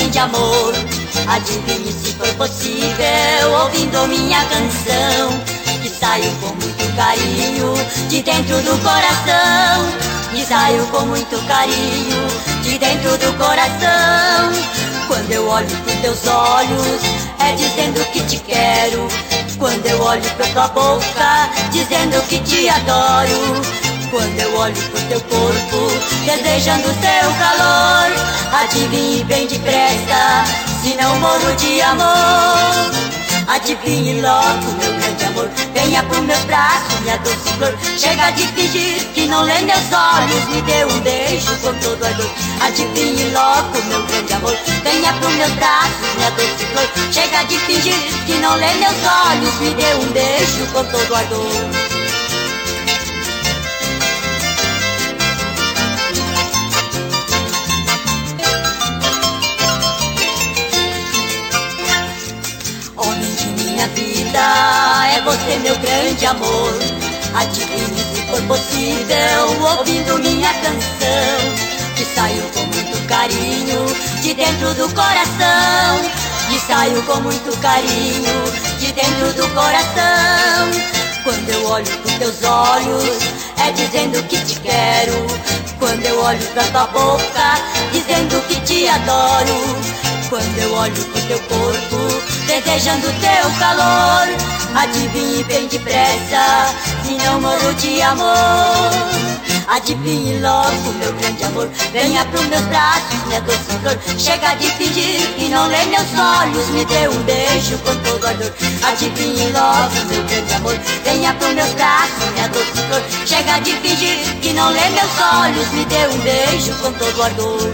grande amor. Adivinhe se for possível, ouvindo minha canção, que saiu com muito carinho de dentro do coração, que saiu com muito carinho de dentro do coração. Quando eu olho pros teus olhos, é dizendo que te quero. Quando eu olho pra tua boca, dizendo que te adoro. Quando eu olho pro teu corpo, desejando teu calor, adivinhe bem depressa, se não morro de amor. Adivinhe logo, meu grande amor, venha pro meus braços, minha doce flor. Chega de fingir que não lê meus olhos, me dê um beijo com todo ardor. Adivinhe logo, meu grande amor, venha pro meus braços, minha doce flor. Chega de fingir que não lê meus olhos, me dê um beijo com todo ardor. É você, meu grande amor. Adivinhe se for possível, ouvindo minha canção, que saiu com muito carinho de dentro do coração, que saiu com muito carinho de dentro do coração. Quando eu olho pros teus olhos, é dizendo que te quero. Quando eu olho pra tua boca, dizendo que te adoro. Quando eu olho pro teu corpo, desejando teu calor, adivinhe bem depressa, se não morro de amor. Adivinhe logo, meu grande amor, venha pros meus braços, minha doce flor. Chega de fingir que não lê meus olhos, me dê um beijo com todo ardor. Adivinhe logo, meu grande amor, venha pros meus braços, minha doce flor. Chega de fingir que não lê meus olhos, me dê um beijo com todo ardor.